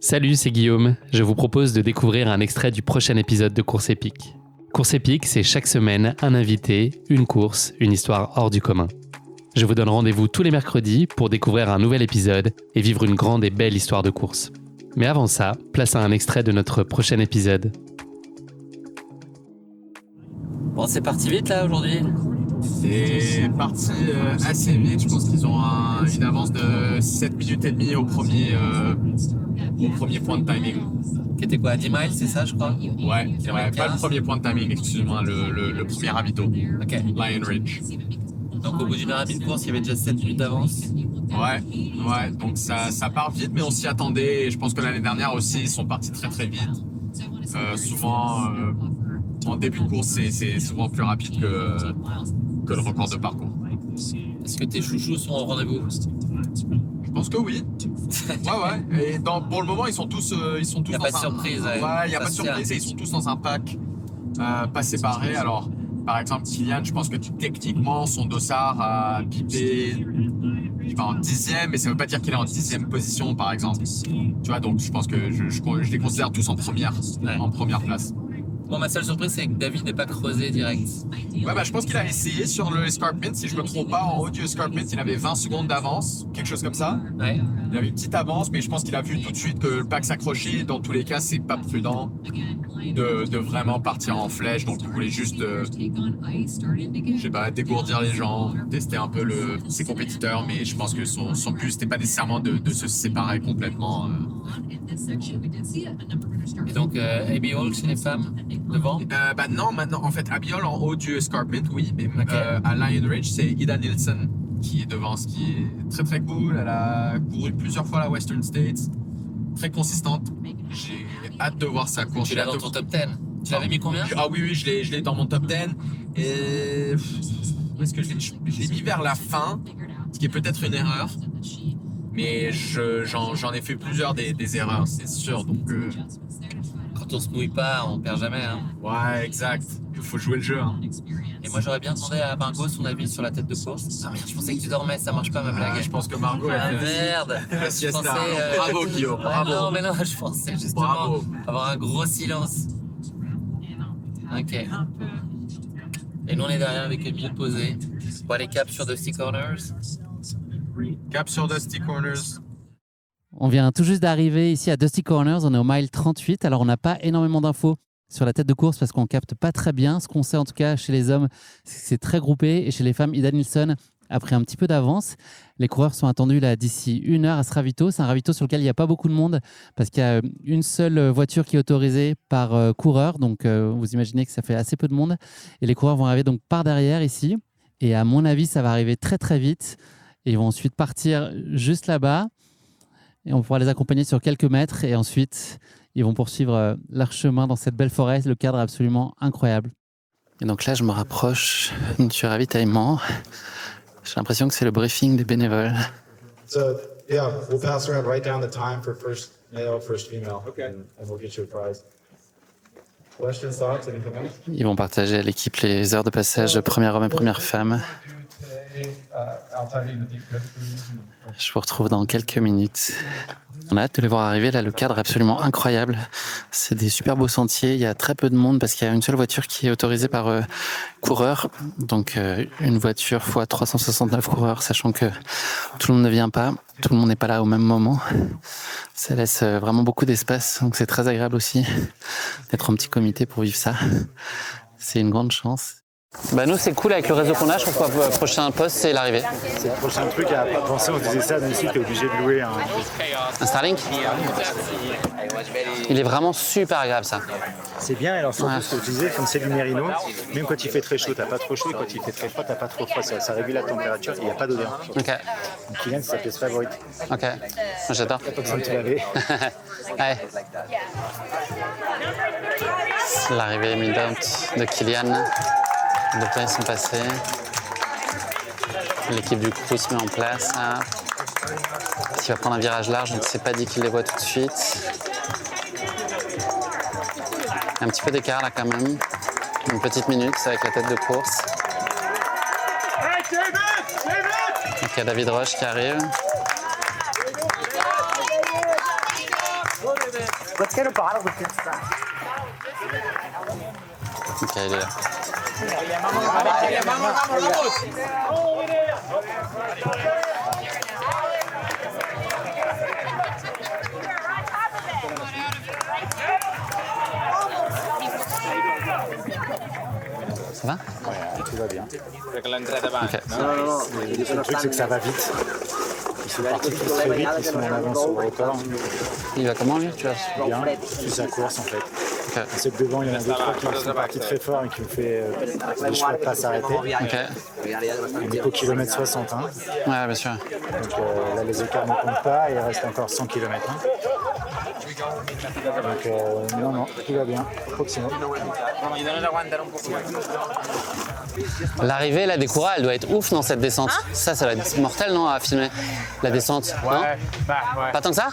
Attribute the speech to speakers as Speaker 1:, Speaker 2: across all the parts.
Speaker 1: Salut, c'est Guillaume. Je vous propose de découvrir un extrait du prochain épisode de Course épique. Course épique, c'est chaque semaine un invité, une course, une histoire hors du commun. Je vous donne rendez-vous tous les mercredis pour découvrir un nouvel épisode et vivre une grande et belle histoire de course. Mais avant ça, place à un extrait de notre prochain épisode.
Speaker 2: Bon, c'est parti vite là aujourd'hui.
Speaker 3: C'est parti assez vite. Je pense qu'ils ont une avance de 7 minutes et demie au premier point de timing.
Speaker 2: Qui était quoi, 10 miles, c'est ça je crois?
Speaker 3: Ouais, pas le premier point de timing, excuse-moi, le premier ravito.
Speaker 2: Ok.
Speaker 3: Lion Ridge.
Speaker 2: Donc au bout d'une heure et demie de course, il y avait déjà 7 minutes d'avance.
Speaker 3: Ouais, donc ça part vite, mais on s'y attendait. Et je pense que l'année dernière aussi, ils sont partis très très vite. Souvent, en début de course, c'est souvent plus rapide que le record de parcours.
Speaker 2: Est-ce que tes chouchous sont au rendez-vous?
Speaker 3: Je pense que oui. Ouais. Et pour le moment, ils sont tous
Speaker 2: Il n'y a pas de surprise.
Speaker 3: Ouais, il n'y a pas de surprise et ils sont tous dans un pack, pas séparés. Alors, par exemple, Kylian, je pense que techniquement, son dossard a pipé. Il va en 10e, mais ça ne veut pas dire qu'il est en 10e position, par exemple. Tu vois, donc je pense que je les considère tous en première place.
Speaker 2: Bon, ma seule surprise, c'est que David n'est pas creusé direct.
Speaker 3: Ouais, je pense qu'il a essayé sur le escarpment. Si je me trompe pas, en haut du escarpment, il avait 20 secondes d'avance, quelque chose comme ça.
Speaker 2: Ouais.
Speaker 3: Il avait une petite avance, mais je pense qu'il a vu tout de suite que le pack s'accrochait. Dans tous les cas, c'est pas prudent de vraiment partir en flèche. Donc, il voulait juste, dégourdir les gens, tester un peu ses compétiteurs. Mais je pense que son but, c'était pas nécessairement de se séparer complètement.
Speaker 2: Et donc, Abby Hall chez les femmes, devant?
Speaker 3: Non, maintenant, en fait, Abby Hall en haut du escarpment, oui. Mais à Lion Ridge, c'est Ida Nielsen qui est devant, ce qui est très très cool. Elle a couru plusieurs fois la Western States. Très consistante. J'ai hâte de voir sa course.
Speaker 2: Tu l'as dans ton top 10. Tu l'avais mis combien?
Speaker 3: Ah oui, je l'ai dans mon top 10. Et où est-ce que je l'ai mis vers la fin, ce qui est peut-être une erreur. Mais j'en ai fait plusieurs des erreurs, c'est sûr. Donc,
Speaker 2: Quand on se mouille pas, on perd jamais. Hein.
Speaker 3: Ouais, exact. Il faut jouer le jeu. Hein.
Speaker 2: Et moi, j'aurais bien demandé à Margot son avis sur la tête de course. Ah merde, je pensais que tu dormais, ça marche pas ma blague.
Speaker 3: Je pense que Margot
Speaker 2: Ah merde.
Speaker 3: la siesta. Bravo Guillaume,
Speaker 2: Ah,
Speaker 3: bravo.
Speaker 2: non, je pensais justement avoir un gros silence. Ok. Et nous, on est derrière avec Emile posé. Bon, les caps sur Dusty Corners.
Speaker 3: Cap sur Dusty Corners.
Speaker 4: On vient tout juste d'arriver ici à Dusty Corners, on est au mile 38, alors on n'a pas énormément d'infos sur la tête de course parce qu'on capte pas très bien. Ce qu'on sait en tout cas chez les hommes, c'est que c'est très groupé et chez les femmes, Ida Nielsen a pris un petit peu d'avance. Les coureurs sont attendus là d'ici 1 heure à ce ravito. C'est un ravito sur lequel il n'y a pas beaucoup de monde parce qu'il y a une seule voiture qui est autorisée par coureur, donc vous imaginez que ça fait assez peu de monde et les coureurs vont arriver donc par derrière ici et à mon avis ça va arriver très très vite et ils vont ensuite partir juste là-bas. Et on pourra les accompagner sur quelques mètres et ensuite, ils vont poursuivre leur chemin dans cette belle forêt. Le cadre est absolument incroyable. Et donc là, je me rapproche du ravitaillement. J'ai l'impression que c'est le briefing des bénévoles.
Speaker 5: So, yeah, we'll pass around, write down the time for first male, first female. Okay. And we'll get you a prize. Questions, thoughts, anything else?
Speaker 4: Ils vont partager à l'équipe les heures de passage de première homme et première femme. Je vous retrouve dans quelques minutes. On a hâte de les voir arriver. Là, le cadre est absolument incroyable. C'est des super beaux sentiers. Il y a très peu de monde parce qu'il y a une seule voiture qui est autorisée par coureur. Donc, une voiture x 369 coureurs, sachant que tout le monde ne vient pas. Tout le monde n'est pas là au même moment. Ça laisse vraiment beaucoup d'espace. Donc, c'est très agréable aussi d'être en petit comité pour vivre ça. C'est une grande chance. Bah nous c'est cool avec le réseau qu'on a, je trouve que le prochain poste c'est l'arrivée.
Speaker 5: C'est le prochain truc à pas penser, on disait ça, mais ici t'es obligé de louer
Speaker 4: Un Starlink. Il est vraiment super agréable ça.
Speaker 5: C'est bien, alors surtout ce que je disais, comme c'est du Merino, même quand il fait très chaud, t'as pas trop chaud, et quand il fait très froid, t'as pas trop froid, ça régule la température et il n'y a pas d'odeur.
Speaker 4: Ok.
Speaker 5: Donc Kylian, c'est sa pièce favorite.
Speaker 4: Ok, j'adore.
Speaker 5: T'as pas besoin de te laver.
Speaker 4: Ouais. C'est l'arrivée imminente de Kylian. Les temps sont passés. L'équipe du crew se met en place. Il va prendre un virage large, on ne s'est pas dit qu'il les voit tout de suite. Un petit peu d'écart là quand même. Une petite minute avec la tête de course. Donc il y a David Roche qui arrive.
Speaker 1: Ok, il est là. Ça va?
Speaker 6: Ouais, tout va bien.
Speaker 1: Ok.
Speaker 6: Le truc, c'est que ça va vite. Ils sont partis tous très vite, ils sont en avance sur le record.
Speaker 1: Il va comment lui? Tu vois?
Speaker 6: Bien, plus sa course en fait.
Speaker 1: Ok.
Speaker 6: C'est que devant, il y en a deux, trois qui sont partis très fort et qui ont fait des choix de pas s'arrêter.
Speaker 1: Ok.
Speaker 6: On est au kilomètre 60. Hein.
Speaker 1: Ouais, bien sûr.
Speaker 6: Donc là, les écarts ne comptent pas et il reste encore 100 km. Hein. Donc non, tout va bien. Proximo.
Speaker 1: L'arrivée là des coureurs, elle doit être ouf dans cette descente. Ça va être mortel, non, à filmer la descente? Non
Speaker 3: Ouais, ouais.
Speaker 1: Pas tant que ça?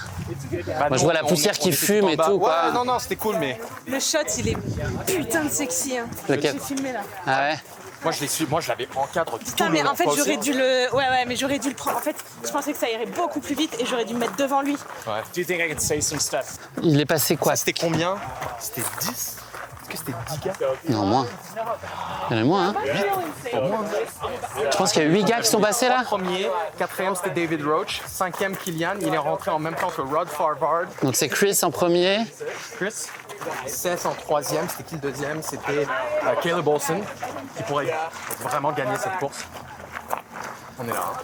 Speaker 1: Moi, je vois la poussière qui fume et tout, quoi.
Speaker 3: Ouais, non, c'était cool, mais
Speaker 7: Le shot, il est putain de sexy. Hein.
Speaker 1: Lequel?
Speaker 7: J'ai filmé là.
Speaker 1: Ah ouais?
Speaker 3: moi, je l'avais en cadre tout
Speaker 7: Putain,
Speaker 3: le
Speaker 7: mais
Speaker 3: long.
Speaker 7: en fait,
Speaker 3: Toi
Speaker 7: j'aurais
Speaker 3: aussi
Speaker 7: dû le. Ouais, mais j'aurais dû le prendre. En fait, je pensais que ça irait beaucoup plus vite et j'aurais dû me mettre devant lui.
Speaker 1: Il est passé quoi?
Speaker 3: C'était combien? C'était 10? Est-ce que c'était 10 gars?
Speaker 1: Non, moins. Il y en a moins, hein? Je pense qu'il y a 8 gars qui sont passés là.
Speaker 3: Premier, quatrième c'était David Roach, cinquième Kilian, il est rentré en même temps que Rod Farvard.
Speaker 1: Donc c'est Chris en premier.
Speaker 3: Chris, Seth en troisième, c'était qui le deuxième? C'était Caleb Olsen, qui pourrait vraiment gagner cette course. On est là. Hein.